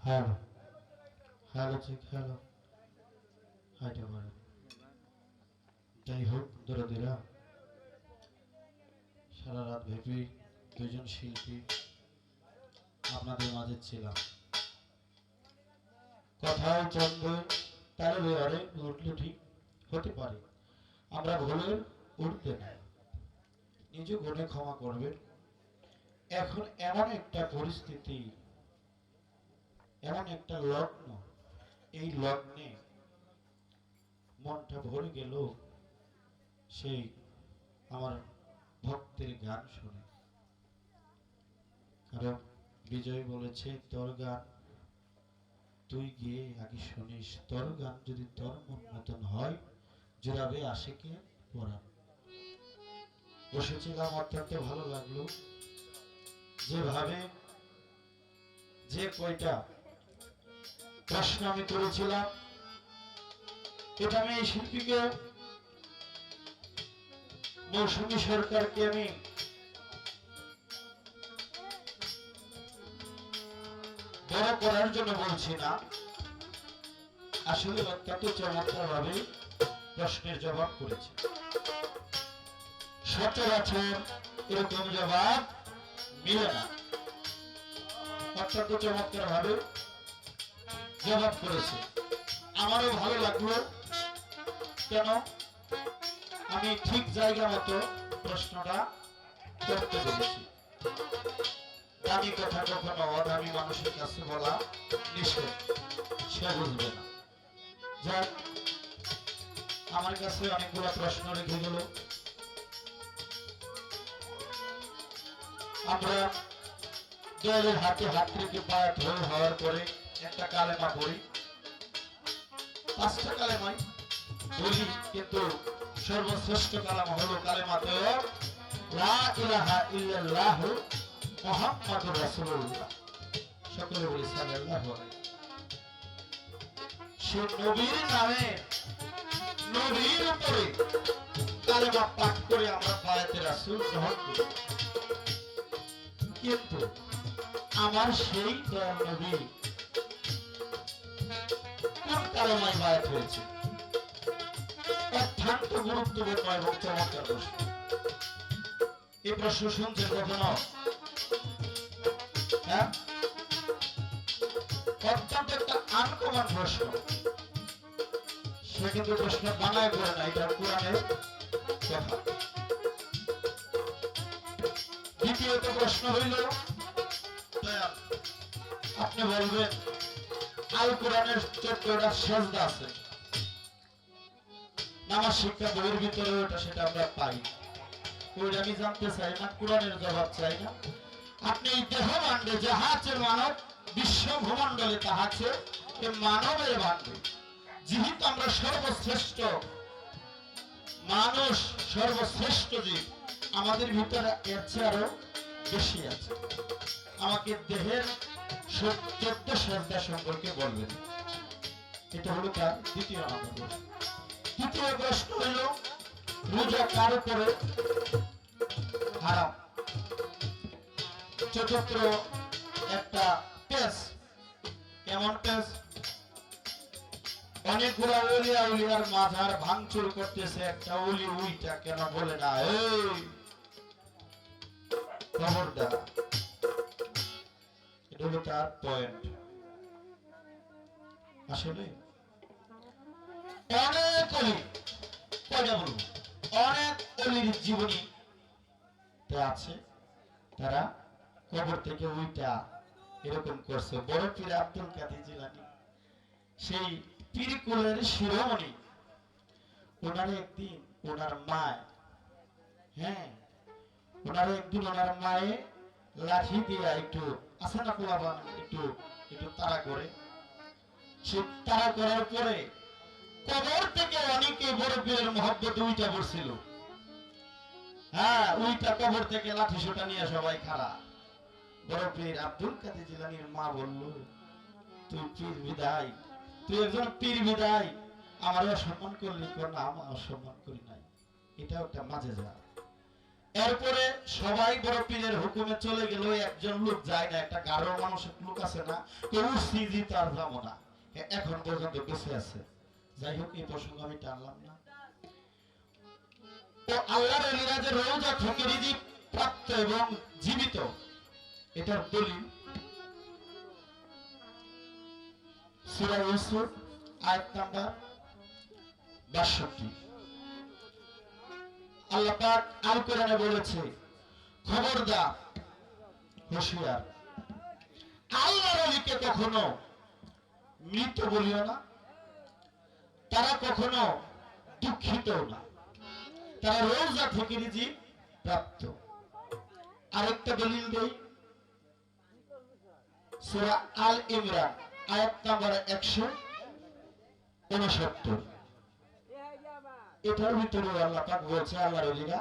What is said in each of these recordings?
Hello, hello check, hello, হাইটা মারে। যাই হোক দরদিরা, সারা রাত ব্যাপী দুজন শিল্পী আপনাদের মাঝে ছিলাম। কথায় চন্দ্র তারে আরে উঠলে ঠিক হতে পারে, আমরা ভুলে উঠতে না, নিজ গুণে ক্ষমা করবেন। এখন এমন একটা পরিস্থিতি, এমন একটা লগ্ন, এই লগ্নে মনটা ভরে গেল সেই আমার ভক্তের গান শুনে। কারণ বিজয় বলেছে, তোর গান তুই গিয়ে আগে শুনিস, তোর গান যদি তোর মন মতন হয় জোড়াবে আশিকে পড়া। বসেছিলাম, অত্যন্ত ভালো লাগলো যেভাবে যে কয়টা প্রশ্ন আমি করেছিলাম, এটা আমি এই শিল্পীকে মৌসুমী সরকারকে আমি বড় করার জন্য বলছি না, আসলে অত্যন্ত চমৎকার ভাবে প্রশ্নের জবাব করেছে। সচরাচর এরকম জবাব মিলে না, অত্যন্ত চমৎকার ভাবে জবাব করেছে। আমারও ভালো লাগলো, কেন আমি ঠিক জায়গা মতো প্রশ্নটা করতে পেরেছি। দামি কথা কখনো অদামি মানুষের কাছে বলা নিষেধ, সে বুঝবে না। যাক, আমার কাছে অনেকগুলো প্রশ্ন রেখে গেল। আমরা দলের হাতে হাত রেখে পায়ে ধরে হওয়ার পরে একটা কালেমা পড়ি, 5টা কালেমাই বলি, কিন্তু সর্বশ্রেষ্ঠ কালেমা হলো কালেমাতে লা ইলাহা ইল্লাল্লাহ মুহাম্মাদুর রাসূলুল্লাহ। সকলে বলি সাল্লাল্লাহু আলাইহি। সে নবীর নামে, নবীর উপরে কালেমা পাঠ করে আমরা বায়াতে রাসূল গ্রহণ করি। কিন্তু আমার সেই দয়াল নবী কোন কালেমায় বায়াত হয়েছে? অত্যন্ত গুরুত্বপূর্ণ এবং চমৎকার প্রশ্ন। এই প্রশ্ন শুনছেন কখনো? হ্যাঁ, অত্যন্ত একটা আনকমন প্রশ্ন। সে কিন্তু প্রশ্ন বানায় করে না, এটা কোরআনের কথা। দ্বিতীয়ত প্রশ্ন হইল, আপনি বলবেন আল কোরআনের 14টা সেজদা আছে, নামাজ শিক্ষা বইয়ের ভিতরে ওটা, সেটা আমরা পাই। ওইটা আমি জানতে চাই না, কোরআনের জবাব চাই না, আপনি এই দেহ বান্ডে যাহা আছে মানব বিশ্ব ভূমণ্ডলে তাহা আছে এ মানবের বান্ডে, যেহেতু আমরা সর্বশ্রেষ্ঠ মানুষ, সর্বশ্রেষ্ঠ জীব, আমাদের ভিতরে এর চেয়ে আরো বেশি আছে। আমাকে দেহের 14 শ্রদ্ধা সম্পর্কে বলবেন। এটা হলো তার দ্বিতীয় নম্বর। তৃতীয় প্রশ্ন হলো রোজা কার উপরে হারাম। চতুর্থ একটা পেশ, কেমন পেশ? অনেকগুলা ওলিয়া উলিয়ার মাথার ভাঙচুর করতেছে, একটা ওলি উইটা কেন বলে না এই খবরদার। এটা হলো তার পয়েন্ট। আসলে অনেক অলি, কয়টা বলবো, অনেক অলির জীবনী আছে, তারা কবর থেকে উইটা এরকম করছে। বড় পীর আব্দুল কাদের জিলানী, সেই পীরকুলের শিরোমণি, ওনার একদিন ওনার মায়, হ্যাঁ ওনার একদিন ওনার মায়ে লাঠি দিয়ে একটু আছে না পোলাপান একটু একটু তাড়া করে, সে তাড়া করার পরে কবর থেকে অনেকে বড় পীরের মহব্বত উইটা পড়ছিল। হ্যাঁ উইটা কবর থেকে লাঠি সোটা নিয়ে সবাই খাড়া। বড় পীর আব্দুল কাদের জিলানীর মা বলল, তুই পীর বিদায়, তুই একজন পীর বিদায়, আমার অসম্মান করলি? না আমার অসম্মান করি নাই, এটা একটা মাঝে যা। এরপরে সবাই বড় পীরের হুকুমে চলে গেল, একজন লোক যায় না, একটা গারো মানুষের লোক আছে না, কেউ সিজি তার যাবো না, এখন পর্যন্ত বেঁচে আছে। যাই হোক এই প্রসঙ্গ আমি টানলাম না। তো আল্লাহর ওলিরা যে রোজা থেকে রিজিক প্রাপ্ত এবং জীবিত, এটার দলিল সূরা ইউসুফ আয়াত নাম্বার 62। আল্লাহ পাক আল কোরআনে বলেছে, খবরদার হুঁশিয়ার, আল্লাহর ওলিকে কখনো মৃত বলিও না, তারা কখনো দুঃখিত না, তারা রোজা থেকে রিজিক প্রাপ্ত। আরেকটা দলিল দেই, সূরা আল ইমরান আয়াত নাম্বার 169। এটার ভিতরে আল্লাহ পাক বলছে আল্লাহর ওলিরা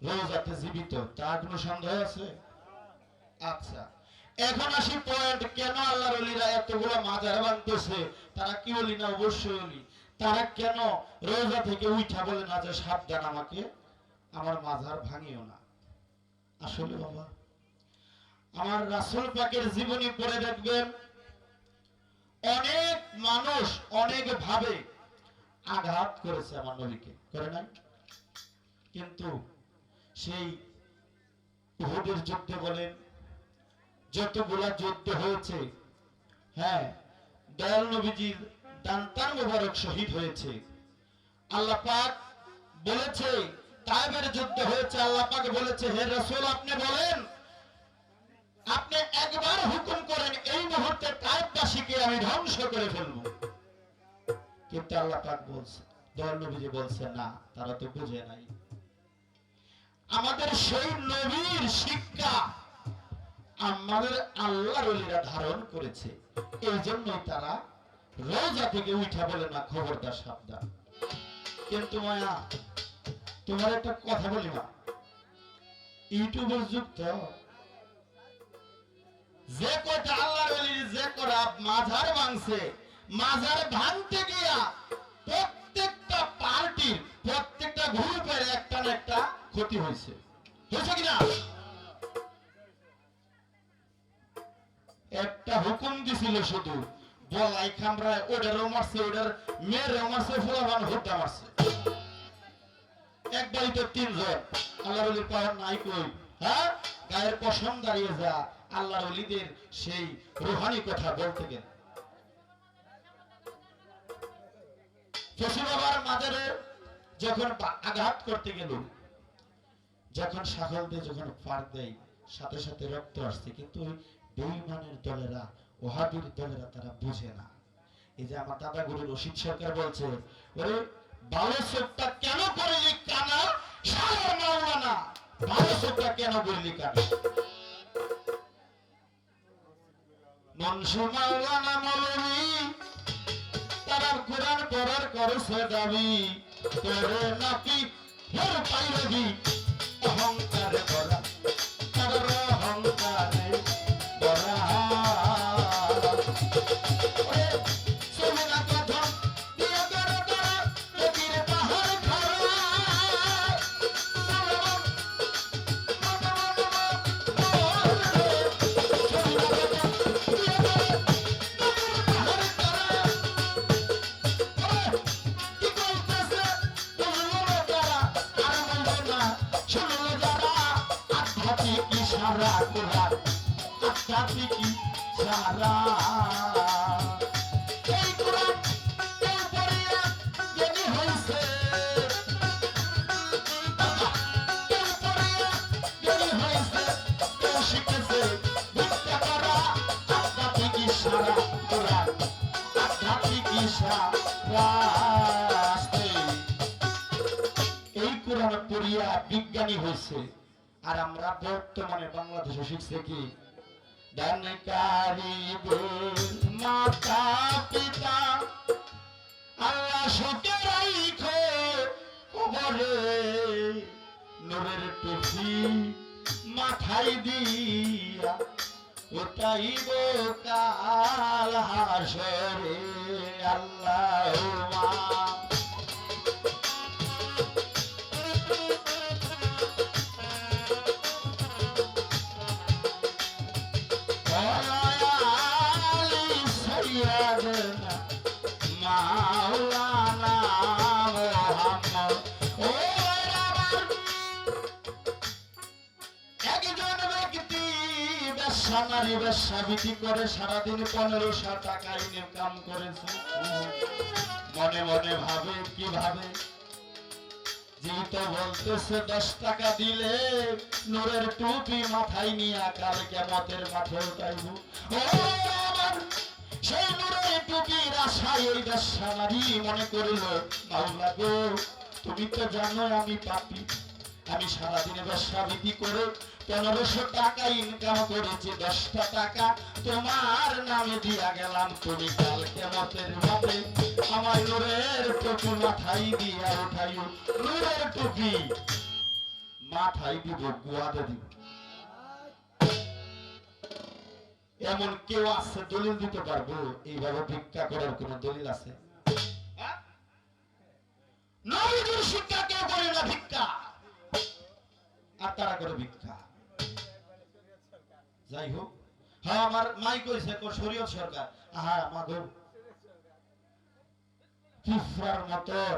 রোজাতে জীবিত, তার কোনো সন্দেহ আছে? আচ্ছা এখন আসি পয়েন্ট, কেন আল্লাহর ওলিরা এতগুলো মাজার বানতেছে? তারা কি ওলি না? অবশ্যই ওলি। তারা কেন রোজা থেকে উঠা বলে না যে সাবধান, আমাকে আমার মাজার ভাঙিও না? আসলে বাবা আমার রাসূল পাকের জীবনী পড়ে দেখবেন, অনেক মানুষ অনেক ভাবে আঘাত করেছে আমার নবীকে, করে নাই? কিন্তু সেই উহুদের যুদ্ধে বলেন, যতগুলা যুদ্ধ হয়েছে, হ্যাঁ দয়াল নবীজির দান্তার মোবারক শহীদ হয়েছে। আল্লাহ পাক বলেছে তায়েবের যুদ্ধ হয়েছে, আল্লাহ পাক বলেছে হে রাসূল আপনি বলেন, আপনি একবার হুকুম করেন এই মুহূর্তে তায়েববাসীকে আমি ধ্বংস করে ফেলবো। কিন্তু আল্লাহ পাক বলছে, দয়াল নবীজি বলছে না, তারা তো বুঝে নাই। আমাদের সেই নবীর শিক্ষা আমাদের আল্লাহর ওলিরা ধারণ করেছে, এই জন্যই তারা রোজা থেকে উঠা বলে না খবরদার সাবধান। কিন্তু মায়া তোমার একটা কথা বলি না, ইউটিউবের যুগ তো, যে কটা আল্লাহর ওলির যে কটা মাজার ভাঙছে, মাজার ভাঙতে গিয়া প্রত্যেকটা পার্টির প্রত্যেকটা গ্রুপের একটা না একটা ক্ষতি হয়েছে, হয়েছে কিনা? একটা হুকুম দিছিল শুধু বলাই খামরায়, ওটারও মারছে, ওটার মেয়েরও মারছে, ফুলাবান হত্যা মারছে, এক বাড়িতে 3 জন। আল্লাহর ওলির পাওয়ার নাই কই? হ্যাঁ গায়ের পশম দাঁড়িয়ে যা আল্লাহর ওলিদের সেই রুহানি কথা বলতে গেল। ফসি বাবার মাজারে যখন আঘাত করতে গেল, যখন শাখল দিয়ে যখন পার দেয়, সাথে সাথে রক্ত আসছে, কিন্তু বেঈমানের দলেরা, ওহাবীর দলেরা তারা বুঝে না। এই যে আমার দাদা গুরু রশিদ সরকার বলছে, ওরে ভালো চোখটা কেন করলি কানা, সারা মাওলানা ভালো চোখটা কেন করলি কানা? মুন্সি মাওলানা মৌলভী তারা কোরআন পড়ার করেছে দাবি তোরে নাকি হের পাইরবি অহংকারে ভরা তার অহংকারে ভরা চলে না কথা দিয়ে করে তারা নদীর পাহাড় খাড়া সারা কোরআন আধ্যাত্মিক সারা এই কোরআন কেউ পড়িয়া জ্ঞানী হইছে কেউ পড়িয়া জ্ঞানী হইছে কেউ শিখেছে ভিক্ষা করা আধ্যাত্মিক সারা কোরআন আধ্যাত্মিক সারা এই কোরআন পড়িয়া বিজ্ঞানী হইছে আর আমরা বর্তমানে বাংলাদেশে শিখছে কি মাতা পিতা আল্লাহ সুখে রাইখো কবরে নূরের টুপি মাথায় দিয়া উঠাইব কাল হাসরে আল্লাহুম্মা মাওলানা মুহাম্মদ ও আমার একজন ব্যক্তি ব্যবসা নারী ব্যবসাবিধি করে সারাদিন 1500 টাকা ইনকাম করেছে মনে মনে ভাবে কিভাবে যেহেতু বলতেছে 10 টাকা দিলে নূরের টুপি মাথায় নিয়ে কাল কিয়ামতের মাঠে উঠাইব ও আমার সেই নূরের টুপির আশায় এই বেশ্যানারী মনে করিল মাওলা গো তুমি তো জানো আমি পাপী আমি সারাদিনে বেশ্যাবৃত্তি করে 1500 টাকা ইনকাম করেছি 10টা টাকা তোমার নামে দিয়া গেলাম তুমি কাল কিয়ামতের মাঠে আমার নূরের টুপি মাথায় দিয়া উঠাইও নূরের টুপি মাথায় দিব গুয়াদে দিব এমন কেউ আছে দলিল দিতে পারবো এইভাবে ভিক্ষা করার কোন দলিল আছে নবীর শিক্ষা কেউ করে না ভিক্ষা আর তারা করে ভিক্ষা যাই হোক হ্যাঁ আমার মাই কইছে শরীয়ত সরকার আহা মাগো কিফরার মতন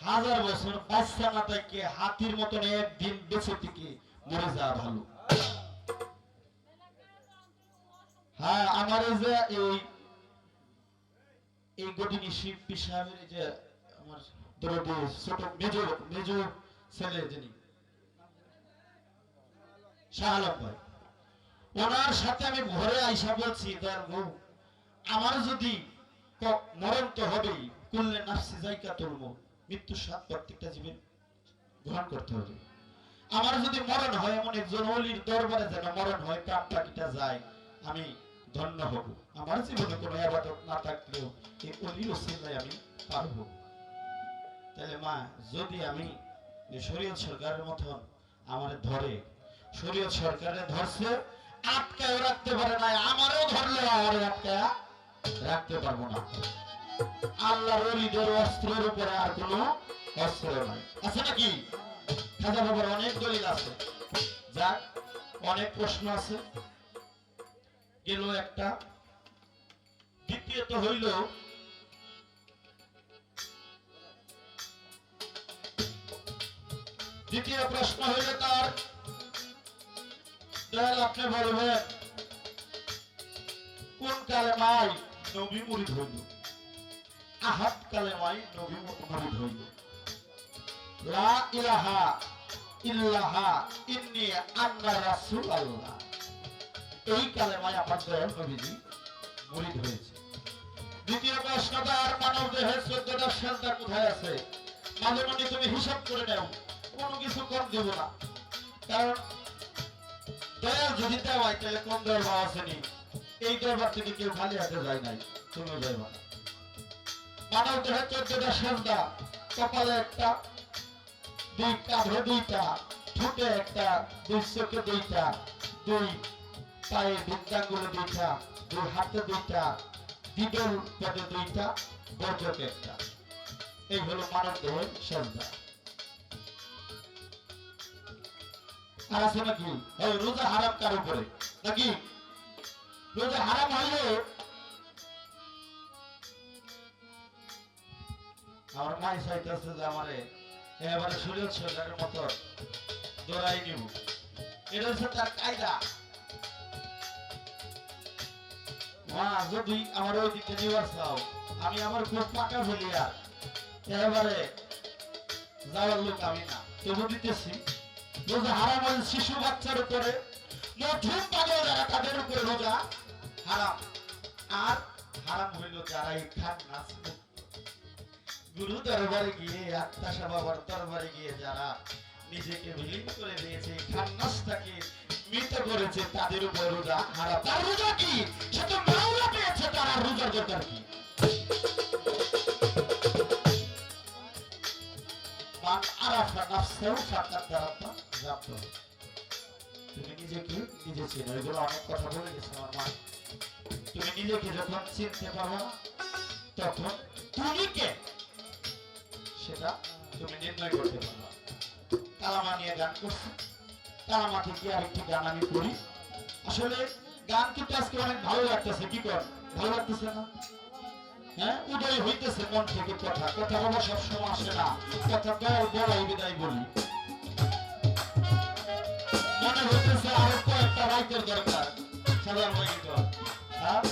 1000 বছর বাচ্চা না থেকে হাতির মতন একদিন বেঁচে থেকে মরে যাওয়া ভালো হ্যাঁ আমার এই যে এই গদিনী শিব পিসাবের যে আমার দরদি ছোট মেজো ছেলে যিনি শাহালম ভাই ওনার সাথে আমি ঘরে আইসা বলছি আমার যদি মরণ তো হবেই কুল্লে নাফসি যায়কাতুল মউত মৃত্যুর স্বাদ প্রত্যেকটা জীবের গ্রহণ করতে হবে আমার যদি মরণ হয় এমন একজন ওলির দরবারে যেন মরণ হয় প্রাণটা যায় আমি ধন্য হব আমার জীবনে কোনো ইবাদত না থাকলেও এই ওলির ওসিলায় আমি পারব তাহলে মা যদি আমি শরীয়ত সরকারের মতন আমারে ধরে শরীয়ত সরকারে ধরছে আটকায় রাখতে পারে না আমারও ধরলে আমারে আটকায় রাখতে পারবো না আল্লাহর ওলিদের অস্ত্রের উপরে আর কোনো অস্ত্র নাই আছে নাকি খাজা বাবার অনেক দলিল আছে যাক অনেক প্রশ্ন আছে গেল একটা দ্বিতীয়ত হইল দ্বিতীয় প্রশ্ন হইল তার দয়াল আপনি বলবেন কোন কালেমায় নবী মুরিদ হইল আহাদ কালেমায় নবী মুরিদ হইল লা ইলাহা ইল্লাল্লাহ ইন্নী আনা রাসূলুল্লাহ এই কালেমায় আমার দয়াল নবীজি মুরিদ হয়েছে দ্বিতীয় প্রশ্নটা আর মানব দেহের 14টা সেজদা কোথায় আছে মাঝে মাঝে তুমি হিসাব করে নাও কোনো কিছু কম দেব না কারণ দয়াল যদি দেওয়ায় তাহলে কম দেওয়ার ভাব আসেনি এই দরবার থেকে কেউ খালি হাতে যায় নাই, তুমিও যাইবা না। মানব দেহে 14টা সেজদা, কপালে একটা, দুই কাঁধে দুইটা, ঠোঁটে একটা, দুই চোখে দুইটা, দুই পায়ে বৃদ্ধাঙ্গুলে দুইটা, দুই হাতে দুইটা, দিদল পদে দুইটা, বর্জকে একটা। এই হলো মানব দেহের সেজদা। আর আছে নাকি এই রোজা হারাম কার উপরে নাকি? রোজা হারাম হইলে আমার মাই চাইতেছে যে আমারে এবারে সুযোগ সরকারের মতো দৌড়াই নিব, এটা হচ্ছে তার কায়দা। মা যদি আমার ওই দিকে নিবার চাও, আমি আমার খুব পাকা ফেলিয়া এবারে যাওয়ার লোক আমি না, তবু দিতেছি। রোজা হারাম হল শিশু বাচ্চার উপরে, মধ্যম পাগল যারা তাদের উপরে রোজা হারাম। আর হারাম হইল যারা এই খান নাচ গুরু দরবারে গিয়ে আত্মাশা বাবার দরবারে গিয়ে যারা নিজেকে বিলীন করে দিয়েছে, খান্নাসটাকে মৃত করেছে, তাদের উপর রোজা হারাম। তার রোজা কি? সে তো মাওলা পেয়েছে, তার আর রোজার দরকার কি? মান আরাফা নাফসাহু ফাকাদ আরাফা রাব্বাহু। তুমি নিজেকে নিজে চেনো। এগুলো অনেক কথা বলে গেছে আমার মা। তুমি নিজেকে যখন চিনতে পারো তখন তুমি কে সেটা তুমি নির্ণয় করতে পারো। কালামা নিয়ে গান করছি, কালামা থেকে আরেকটি গান আমি করি। আসলে গান কিন্তু আজকে অনেক ভালো লাগতেছে। কি কর ভালো লাগতেছে না? হ্যাঁ, উদয় হইতেছে মন থেকে কথা। কথা বলা সবসময় আসে না, কথা বলাই বিদায় বলি। মনে হইতেছে আরো কয়েকটা রাইতের দরকার। সালাম আলাইকুম। হ্যাঁ,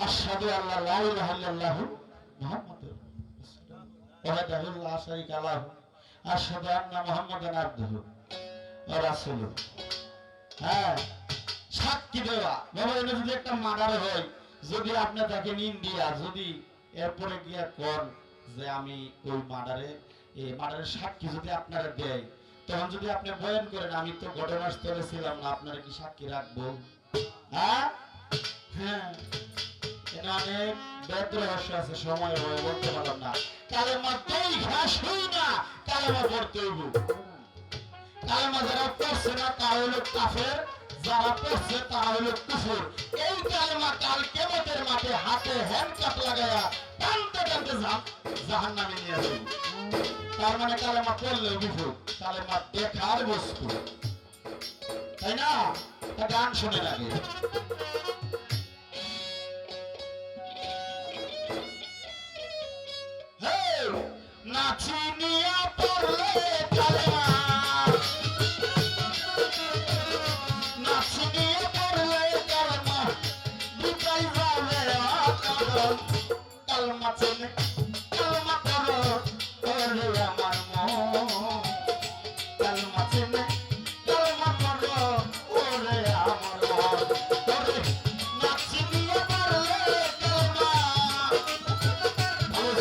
আশহাদু আল্লা লা ইলাহা ইল্লাল্লাহু মুহাম্মাদুর রাসূলুল্লাহ ওয়াহদাহু লা শারীকা লাহু আশহাদু আন্না মুহাম্মাদান আবদুহু ওয়া রাসূলুহু। হ্যাঁ, সাক্ষী দেওয়া। বাবা, এটা যদি একটা মার্ডার হয়, যদি আপনি দেখেন ইন্ডিয়া, যদি এরপরে গিয়া কোন যে আমি ওই মার্ডারের সাক্ষী যদি আপনারা দেয়, তখন যদি আপনি বয়ান করেন আমি তো ঘটনাস্থলে ছিলাম না, আপনারা কি সাক্ষী রাখবো? হ্যাঁ হ্যাঁ, এটা অনেক বেদ রহস্য আছে, সময় হয়ে বলতে পারলাম না। কালেমা দেই ঘাস হই না, কালেমা পড়তে হইব। কালেমা যারা পড়ছে না তারা হলো কাফের, যারা পড়ছে তারা হলো কুফর। এই কালেমা কাল কিয়ামতের মাঠে হাতে হ্যান্ডকাপ লাগায়া টানতে টানতে জাহান্নামে নিয়ে যাবে। তার মানে কালেমা পড়লে বিপদ, কালেমা দেখার বস্তু, তাই না? গান শুনে লাগে। নাচিনিয়া পড়লে কালেমা, নাচিনিয়া পড়লে কালেমা বিকাই যাবে আকাল। কালেমা চেনে কালেমা করো ওরে আমার মন, কালেমা চেনে কালেমা করো ওরে আমার মন। ওরে নাচিনিয়া পড়লে কালেমা, ভালো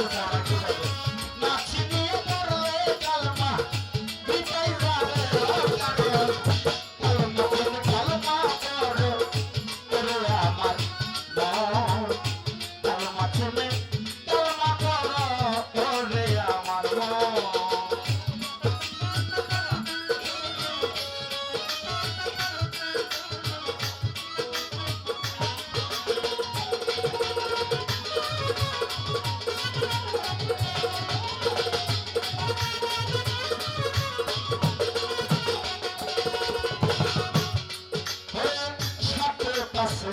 আছে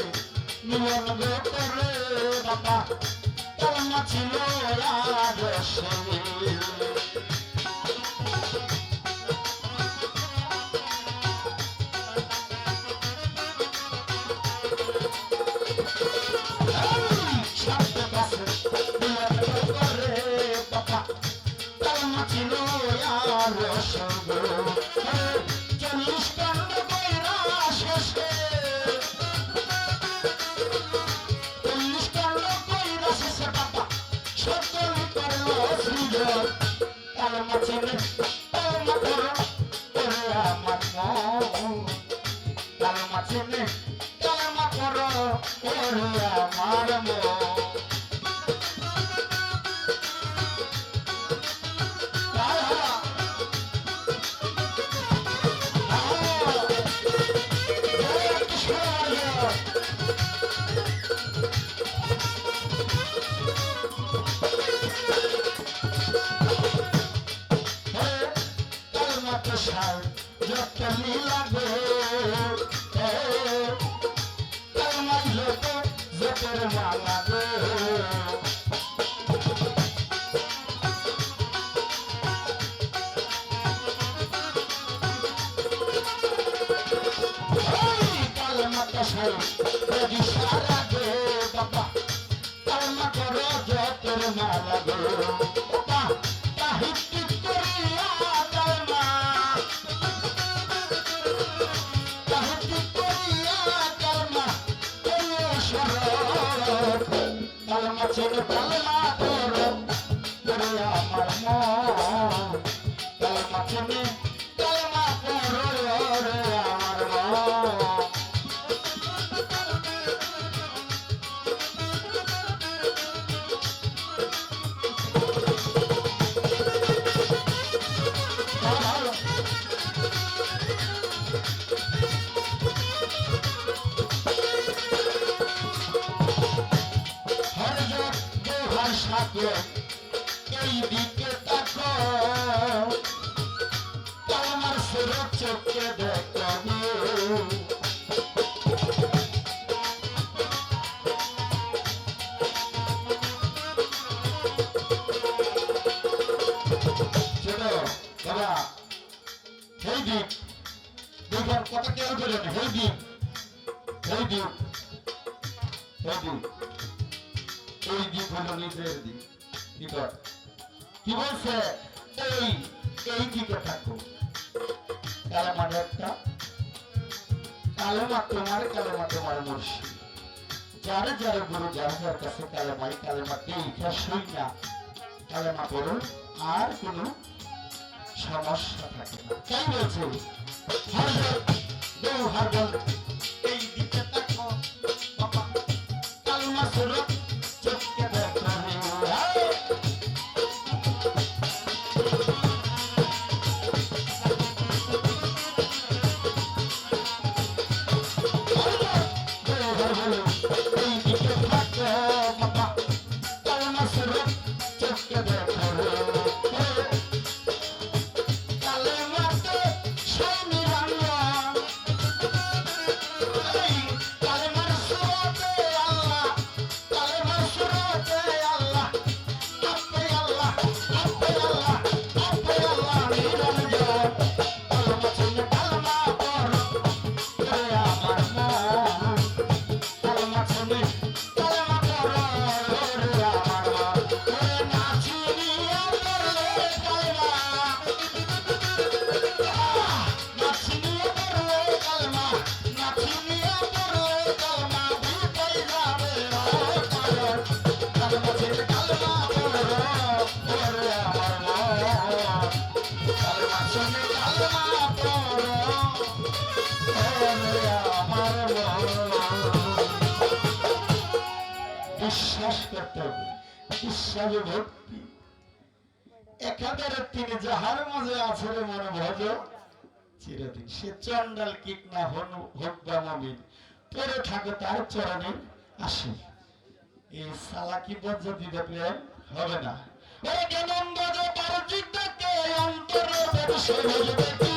মিলন গোপরে বাবা, কালেমা ছিল রাসূল। সাথে পাশে মিলন গোপরে বাবা, কালেমা ছিল আসে গো 40 কাণ্ড কইরা শেষে 40 কাণ্ড কইরা শেষে বাবা সকলি করলো সৃজন কালমা চিনে কালমা করো ওরে আমার মন কালমা চিনে কালমা করো ওরে আমার মন যতনি লাগে কালমাই যত যতের মালা গো কালমা কষাই যদি সারা গো বাবা কালমা করো যতের মালা গো বাবা তাহিত্যিক করিয়া কালমা কালমা চিনে কালমা করো ওরে আমার মন কালমা চিনে কালমা করো ওরে আমার মন এই দিকে তাকো কালমার সুরত চোখে দেখো চলো বাবা এই দিক দুবার কথা কেউ বলেন এই দিক এই দিক এই দিক এই দিক হলো নিজের দিক কি বলছে এই দিকে থাকো কালেমা একটা কালেমা তোমার মুর্শিদ যারে যারে গুরু যার যার কাছে কালেমাই কালেমা এইটা শুই না কালেমা করুন আর কোনো সমস্যা থাকে না তাই বলছে এই দিকে থাকো বাবা কালেমা সুরত চোখকে দেখো বিশ্বাস করতে হবে বিশ্বাসে ভক্তি একাধারে তিনি যাহার মাঝে আছে রে মনে ভজ চিরদিন সে চন্ডাল কীট না হোক বা মমিন পরে থাকে তার চরণে আসে এই সালাকি বজ্র দিতে প্রেম হবে না ওরে কেমন বজ তার জিদ্দাকে অন্তরের বেশে বুঝবে কি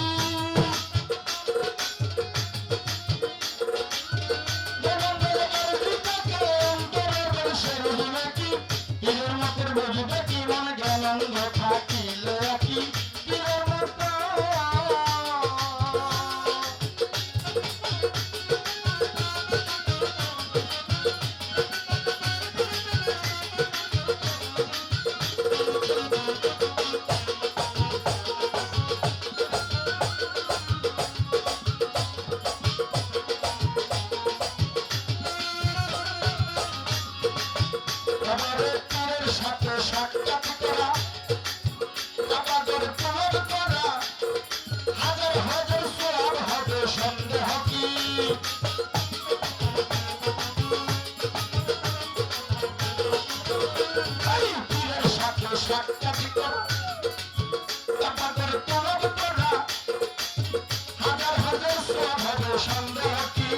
সাথে সাক্ষাৎ করা আমাদের তোমার করা হাজার হাজার সওয়াব হবে সন্দেহ কি এই পীরের সাথে সাক্ষাৎ করা আমাদের তোমার করা হাজার হাজার সওয়াব হবে সন্দেহ কি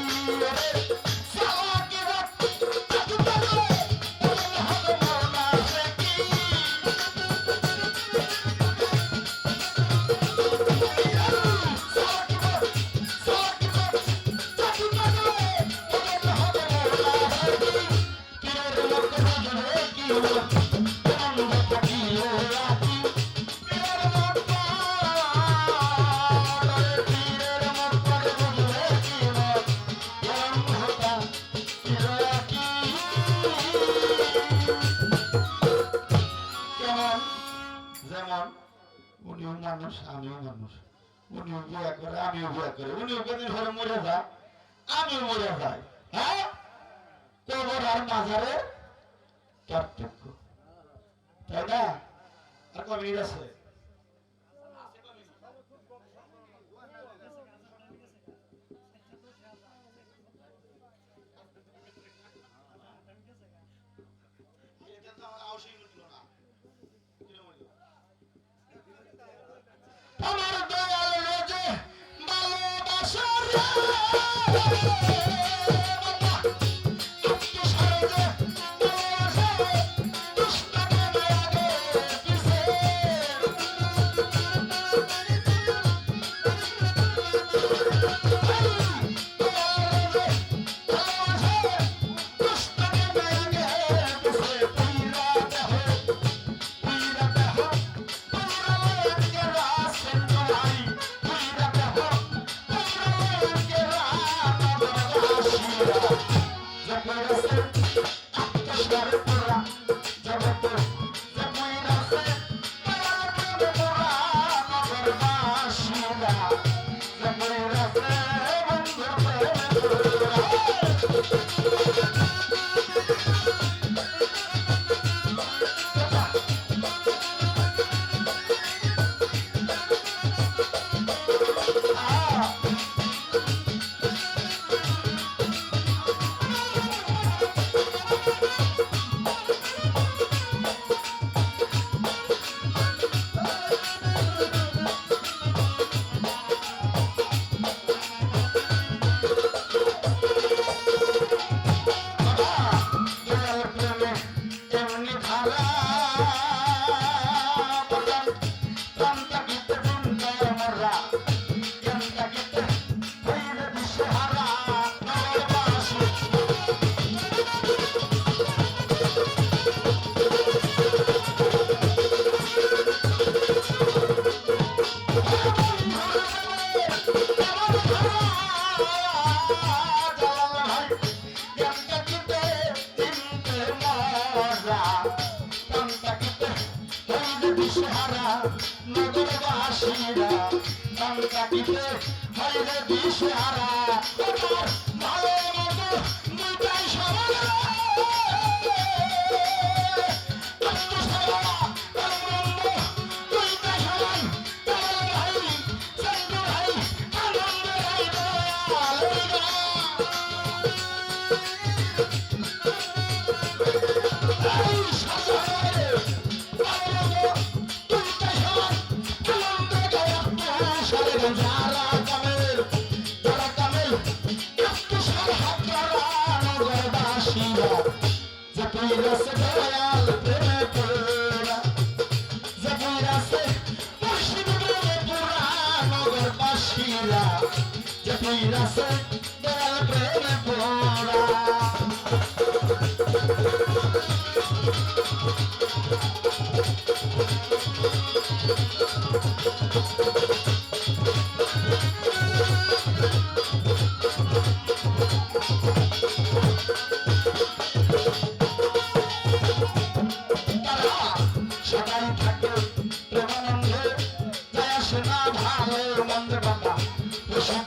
উনিও মানুষ আমিও মানুষ উনিও বিয়ে করে আমিও বিয়ে করি উনিও কদিন ঘরে মরে যায় আমিও মরে যাই হ্যাঁ কবর আর মাজারের পার্থক্য তাই না আর কয় মিনিট আছে আমার দয়াল রোজে ভালোবাসার নগরবাসীরা নাম কাটিতে হইলে দিশেহারা তোমার ভালো মতো দুটাই সমান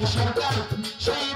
সরকার সেই